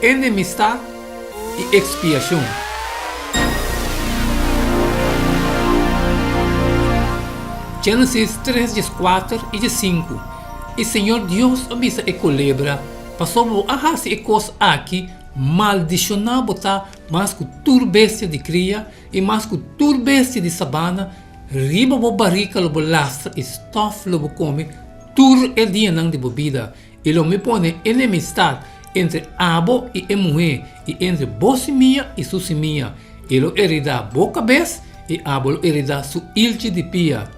enemistad y expiación. Gênesis 3, 4 e 5. E Senhor Deus avisa a culebra, passou a raça e coisa aqui, maldicionar botar mais que tur bestia de cria e mais que tur bestia de sabana, riba bo barrica lobo lastra e stof lobo come, tur el dia não de bebida, e lo me pone enemistad entre abo e emué, e entre bosimia e susimia, e lo herida bo cabeça e abo lo herida su ilche de pia.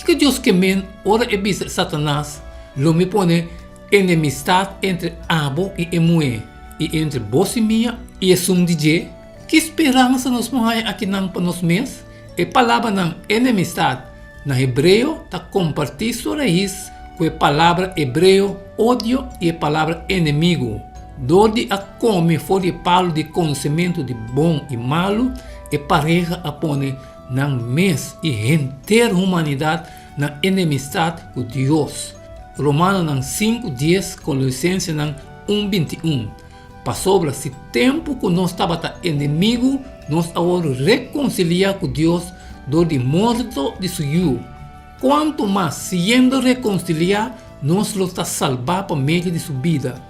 Que Deus que men ora e bisa Satanás, lo me pone enemistad entre abo e emué, e entre bosimia e sum DJ. Que esperança nos morre aqui não para nós mesmos? E palavra não enemistad, na hebreu tá compartir sua raiz com a palavra hebreu ódio e a palavra inimigo. Dode a come for de palo de conhecimento de bom e malo, e pareja a pone na mês e inteira humanidade na enemistade com Deus. Romano 5:10, Colossenses 1:21. Para sobra se tempo que nós estávamos inimigo, nós agora reconciliar com Deus do de morto de suyo. Quanto mais sendo reconciliar, nós lo está salvar por meio de sua vida.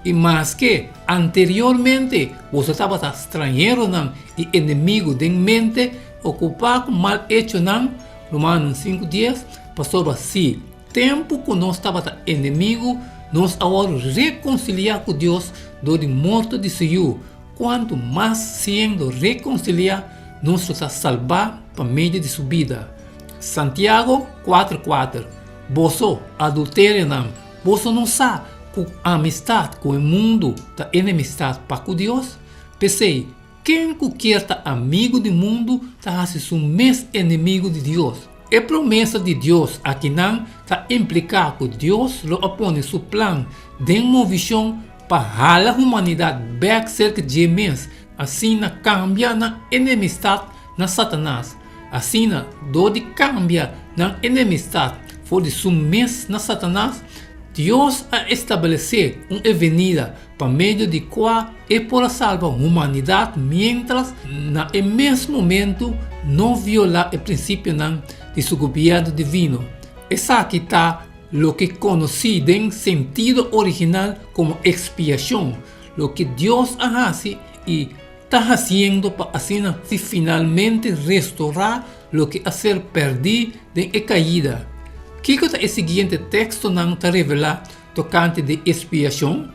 E mais que anteriormente você estava estrangeiro e inimigo de mente, ocupado com mal hecho Romanos 5:10, pastor se tempo que nós estava inimigo, nós agora reconciliar com Deus do de morto de suyo. Quanto mais sendo reconciliar, nós está salvar por meio de sua vida. Santiago 4:4. Você adultério você não sabe que a amistade com o mundo da enemistade para com Deus? Pensei, quem quer estar amigo do mundo está o mesmo inimigo de Deus. A promessa de Deus aqui não está implicada que Deus lo opõe seu plano de uma visão para a humanidade back cerca de mês, assim na cambia na enemistade na Satanás. Assim na do de cambia na enemistade for de seu mês na Satanás, Deus a estabelecer uma avenida para meio de qual é por salvar a humanidade, mientras na mesmo momento não violar o princípio de seu governo divino. Essa aqui está o que conhecido em sentido original como expiação, o que Deus hace e está fazendo para assim se finalmente restaurar o que a ser perdido de caída. Que é o seguinte texto não está revelado tocante de expiação?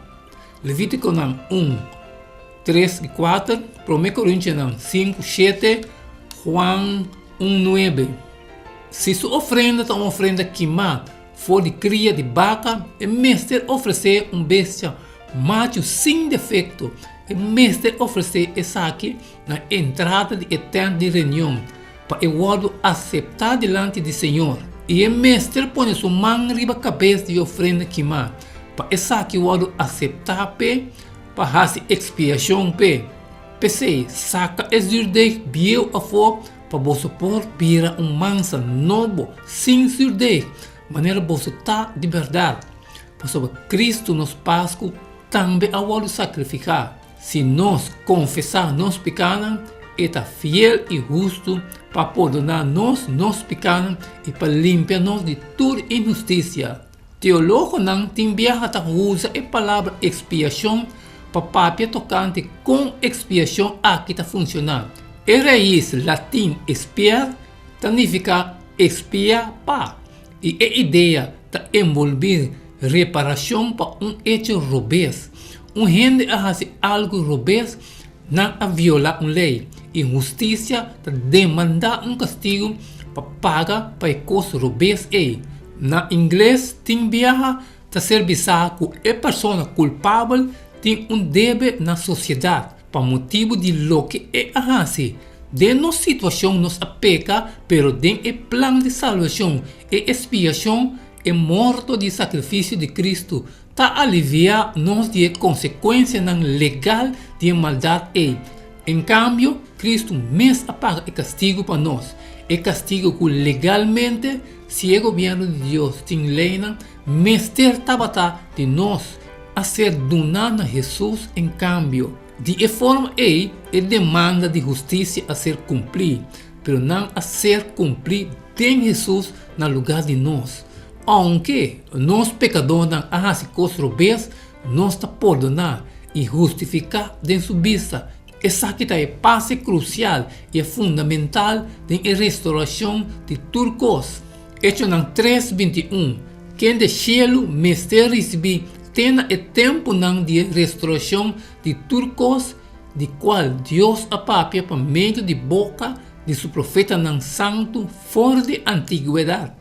Levítico 1, 3 e 4, 1 Coríntios 5, 7, Juan 1, 9. Se sua ofrenda é uma ofrenda queimada, for de cria de vaca, o mestre oferecer bestia macho sem defeito, o mestre oferecer essa aqui na entrada de eterno de reunião, para o guardo aceitar diante do Senhor. E o mestre põe sua mão riba cabeça de ofrenda queimada, para essa aqui o guardo aceitar para fazer expiação Pensei, saca esurde biel a for para você pôr pira mansa novo, sem surde, maneira você tá de verdade. Para sobre Cristo nos Páscoa também a guardo sacrificar. Se nós confessar nos pecados, está fiel e justo para perdonar nos pecados e para limpar-nos de toda injustiça. Teólogo não tem viajado usa a palavra expiação para papia tocante com expiação aqui está funcionando. A raiz latim expiar significa expiar para e a ideia está envolver reparação para hecho robês. Gente a fazer algo robês não a violar uma lei. Injustiça está demandar castigo para pagar para coisa robês. Na inglês, tem viaja está serviçar que a pessoa culpável tem dever na sociedade para motivo de lo que é a de nossa situação nos apeca, pero den o plano de salvação e expiação é morto de sacrifício de Cristo, está aliviar nos de consequência legal de maldade. Em cambio, Cristo mesmo apaga o castigo para nós. O castigo que legalmente, se o governo de Deus tem lei, mestre tabata de nós, a ser donado a Jesus em cambio. De forma é demanda de justiça a ser cumprida, pero não a ser cumprida tem Jesus no lugar de nós. Aunque nós pecadores não fazemos coisas, nós está perdonar e justificar de sua vista. Essa que é passe crucial e fundamental na restauração de turcos. Hecho em 3:21, quem de cielo me recebi tem o tempo de restauração de turcos, de qual Deus apapia por meio de boca de seu profeta santo fora de antiguidade.